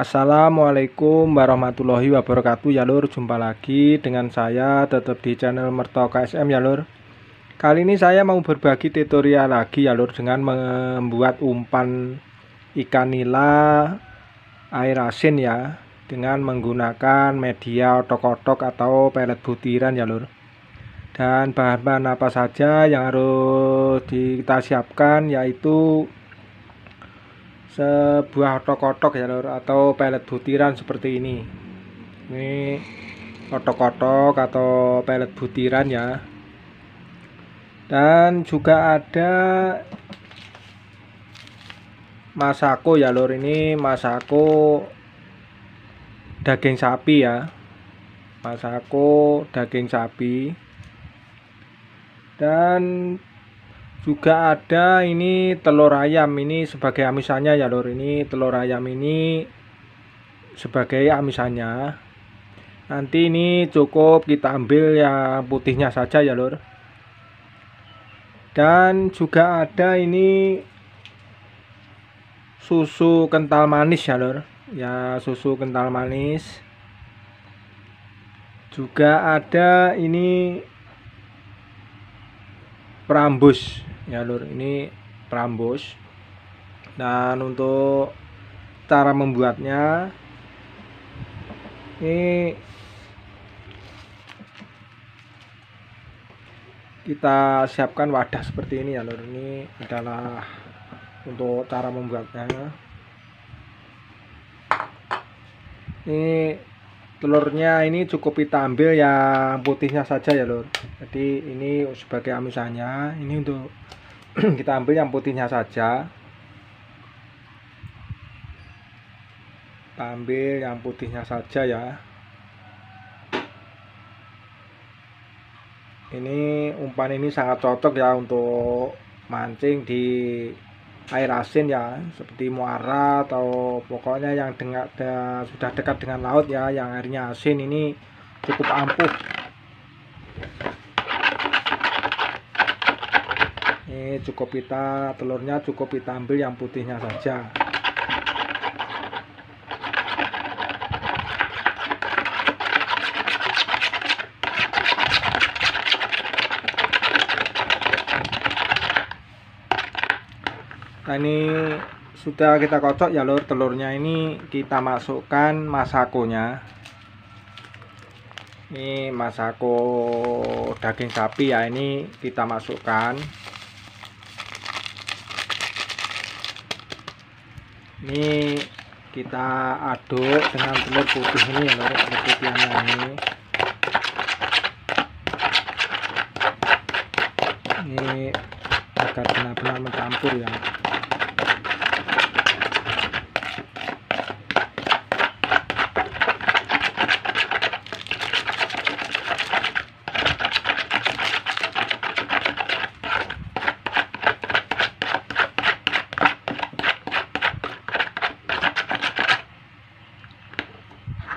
Assalamualaikum warahmatullahi wabarakatuh ya lur. Jumpa lagi dengan saya tetap di channel Merto KSM ya lur. Kali ini saya mau berbagi tutorial lagi ya lur, dengan membuat umpan ikan nila air asin ya, dengan menggunakan media otok-otok atau pelet butiran ya lur. Dan bahan-bahan apa saja yang harus kita siapkan, yaitu sebuah otok-otok ya lur, atau pelet butiran seperti ini. Ini otok-otok atau pelet butiran ya. Dan juga ada masako ya lur. Ini masako daging sapi ya. Masako daging sapi. Dan juga ada ini telur ayam, ini sebagai amisannya ya lur. Ini telur ayam ini sebagai amisannya. Nanti ini cukup kita ambil yang putihnya saja ya lur. Dan juga ada ini susu kental manis ya lur. Ya, susu kental manis. Juga ada ini perambus ya lur, ini perambus. Dan untuk cara membuatnya, ini kita siapkan wadah seperti ini ya lur. Ini adalah untuk cara membuatnya. Ini telurnya ini cukup kita ambil yang putihnya saja ya lur. Jadi ini sebagai amisannya, ini untuk kita ambil yang putihnya saja. Kita ambil yang putihnya saja ya. Ini umpan ini sangat cocok ya untuk mancing di air asin ya, seperti muara atau pokoknya yang sudah dekat dengan laut ya, yang airnya asin. Ini cukup ampuh. Ini cukup telurnya cukup kita ambil yang putihnya saja. Nah, ini sudah kita kocok ya lur telurnya. Ini kita masukkan masakonya. Ini masako daging sapi ya, ini kita masukkan. Ini kita aduk dengan telur putih ini ya lur, telur putihnya ini. Ini agar benar-benar mencampur ya.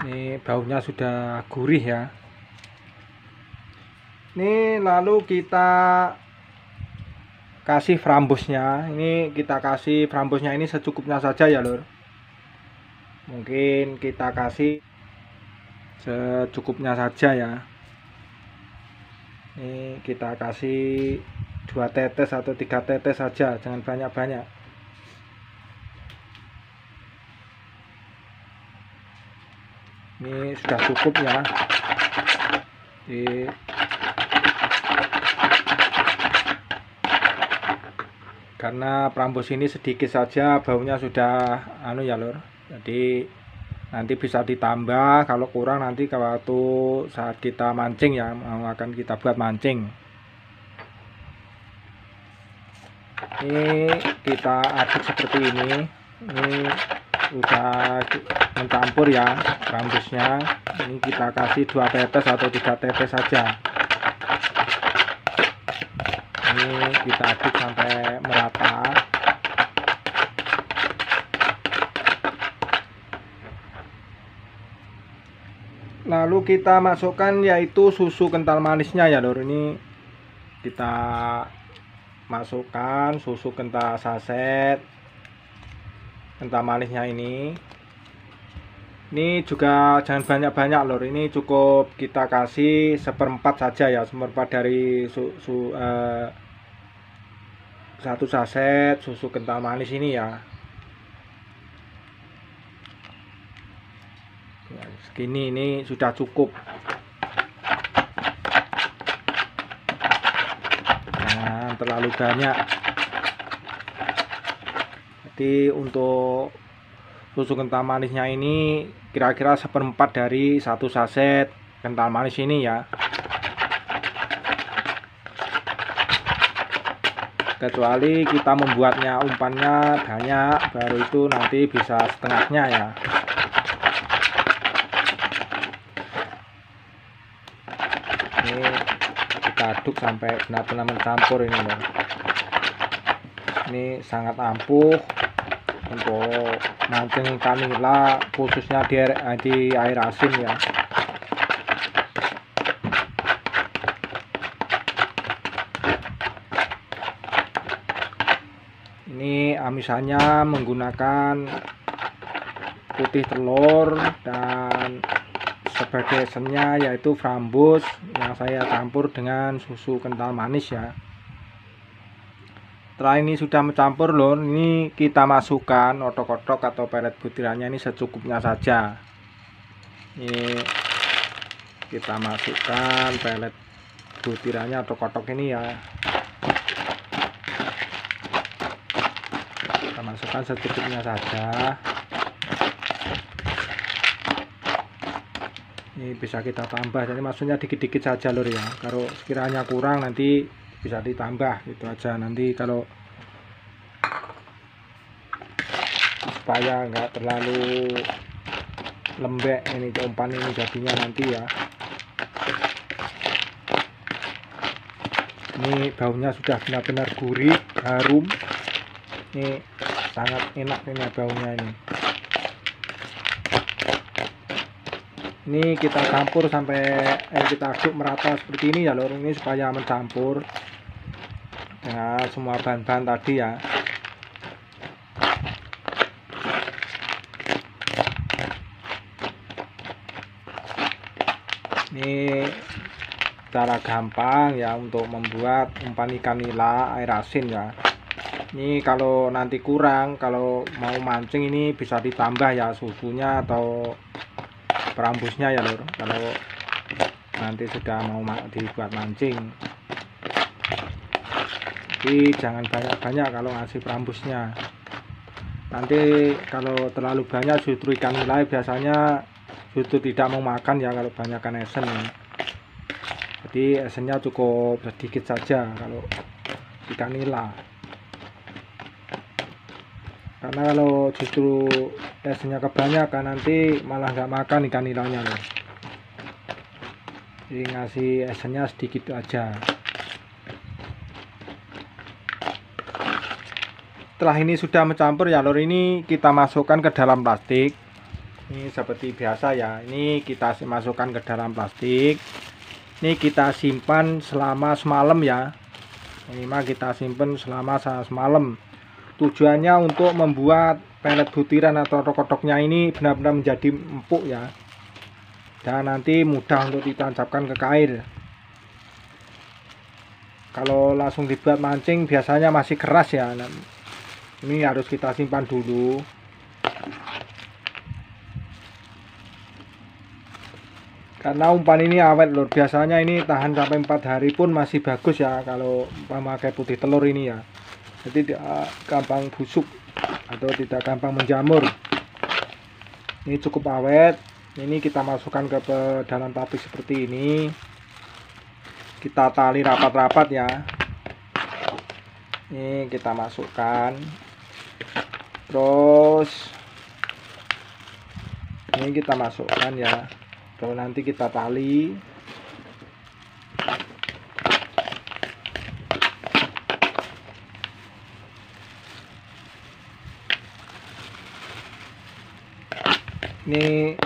Ini baunya sudah gurih ya. Ini lalu kita kasih frambusnya. Ini kita kasih frambusnya ini secukupnya saja ya lur. Mungkin kita kasih secukupnya saja ya. Ini kita kasih 2 tetes atau 3 tetes saja, jangan banyak-banyak. Ini sudah cukup ya. Karena perambus ini sedikit saja, baunya sudah ya lur. Jadi nanti bisa ditambah, kalau kurang nanti waktu saat kita mancing ya, akan kita buat mancing. Ini kita aduk seperti ini. Ini udah mencampur ya perambusnya. Ini kita kasih 2 tetes atau 3 tetes saja. Ini kita aduk sampai merata. Lalu kita masukkan yaitu susu kental manisnya ya lur. Ini kita masukkan susu kental saset kental manisnya ini. Ini juga jangan banyak-banyak lor, ini cukup kita kasih 1/4 saja ya, 1/4 dari satu saset susu kental manis ini ya. Segini ini sudah cukup. Jangan terlalu banyak. Jadi untuk susu kental manisnya ini kira-kira 1/4 dari satu saset kental manis ini ya. Kecuali kita membuatnya umpannya banyak, baru itu nanti bisa setengahnya ya. Ini kita aduk sampai benar-benar mencampur ini loh. Ini sangat ampuh untuk mancing ikan nila, khususnya di air asin ya. Ini amisannya menggunakan putih telur dan sebagai esennya yaitu frambus yang saya campur dengan susu kental manis ya. Setelah ini sudah mencampur lor, ini kita masukkan otok-otok atau pelet butirannya ini secukupnya saja. Ini kita masukkan pelet butirannya otok-otok ini ya. Kita masukkan secukupnya saja. Ini bisa kita tambah, jadi maksudnya dikit-dikit saja lor ya. Kalau sekiranya kurang nanti bisa ditambah gitu aja, nanti kalau supaya enggak terlalu lembek ini umpan ini jadinya nanti ya. Ini baunya sudah benar-benar gurih, harum, ini sangat enak ini baunya ini kita campur sampai kita aduk merata seperti ini ya lor, ini supaya mencampur dengan semua bahan-bahan tadi ya. Ini cara gampang ya untuk membuat umpan ikan nila air asin ya. Ini kalau nanti kurang, kalau mau mancing ini bisa ditambah ya susunya atau perambusnya ya lor, kalau nanti sudah mau dibuat mancing. Tapi jangan banyak-banyak kalau ngasih perambusnya, nanti kalau terlalu banyak justru ikan nila biasanya justru tidak mau makan ya kalau banyakkan esen ya. Jadi esennya cukup sedikit saja kalau ikan nila, karena kalau justru esennya kebanyakan nanti malah nggak makan ikan nilanya loh. Jadi ngasih esennya sedikit aja. Setelah ini sudah mencampur ya lor, ini kita masukkan ke dalam plastik. Ini seperti biasa ya, ini kita masukkan ke dalam plastik. Ini kita simpan selama semalam ya. Minimal kita simpan selama semalam. Tujuannya untuk membuat pelet butiran atau otok-otoknya ini benar-benar menjadi empuk ya, dan nanti mudah untuk ditancapkan ke kail. Kalau langsung dibuat mancing biasanya masih keras ya, ini harus kita simpan dulu. Karena umpan ini awet lor, biasanya ini tahan sampai 4 hari pun masih bagus ya kalau memakai putih telur ini ya. Jadi tidak gampang busuk atau tidak gampang menjamur. Ini cukup awet. Ini kita masukkan ke dalam pabrik seperti ini. Kita tali rapat-rapat ya. Ini kita masukkan. Terus ini kita masukkan ya. Terus nanti kita tali. Ini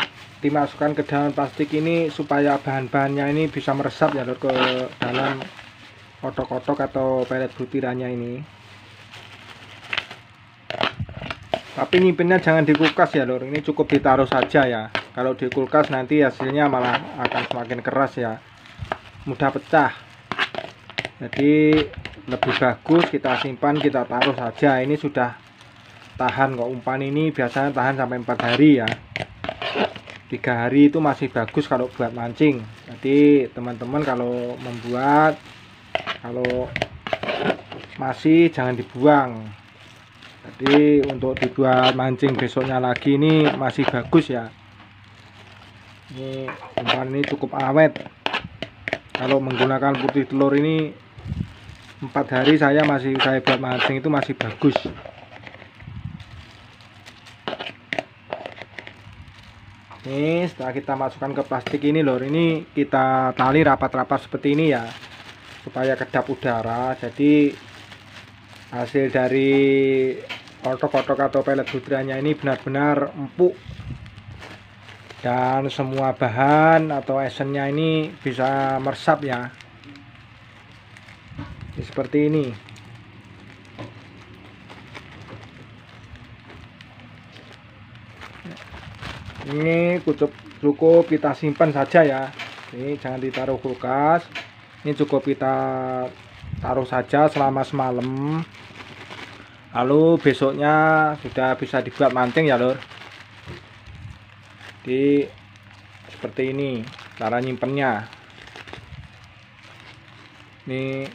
dimasukkan ke dalam plastik ini supaya bahan-bahannya ini bisa meresap ya lor ke dalam otok-otok atau pelet butirannya ini. Tapi nyimpennya jangan di kulkas ya lor, ini cukup ditaruh saja ya. Kalau di kulkas nanti hasilnya malah akan semakin keras ya, mudah pecah. Jadi lebih bagus kita simpan, kita taruh saja. Ini sudah tahan kok, umpan ini biasanya tahan sampai 4 hari ya. 3 hari itu masih bagus kalau buat mancing. Jadi teman-teman kalau membuat, kalau masih jangan dibuang. Jadi untuk dibuat mancing besoknya lagi ini masih bagus ya. Ini umpan ini cukup awet. Kalau menggunakan putih telur ini 4 hari saya buat mancing itu masih bagus. Ini setelah kita masukkan ke plastik ini lor, ini kita tali rapat-rapat seperti ini ya, supaya kedap udara. Jadi hasil dari kotok-kotok atau pelet budranya ini benar-benar empuk, dan semua bahan atau esennya ini bisa meresap ya. Seperti ini. Ini cukup kita simpan saja ya. Ini jangan ditaruh kulkas. Ini cukup kita taruh saja selama semalam. Lalu besoknya sudah bisa dibuat mancing ya lor. Jadi seperti ini cara nyimpennya. Ini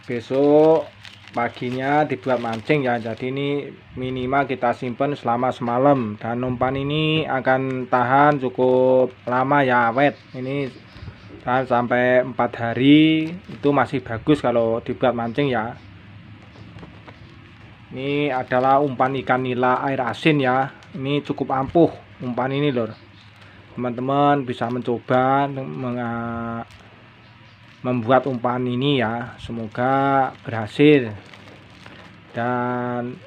besok paginya dibuat mancing ya. Jadi ini minimal kita simpan selama semalam, dan umpan ini akan tahan cukup lama ya, awet. Ini tahan sampai 4 hari itu masih bagus kalau dibuat mancing ya. Ini adalah umpan ikan nila air asin ya. Ini cukup ampuh umpan ini lor. Teman-teman bisa mencoba membuat umpan ini ya. Semoga berhasil. Dan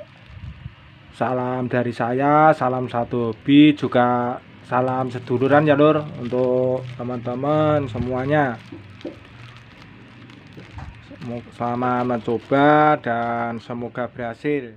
salam dari saya, salam satu hobi, juga salam seduluran ya lor untuk teman-teman semuanya. Selamat mencoba dan semoga berhasil.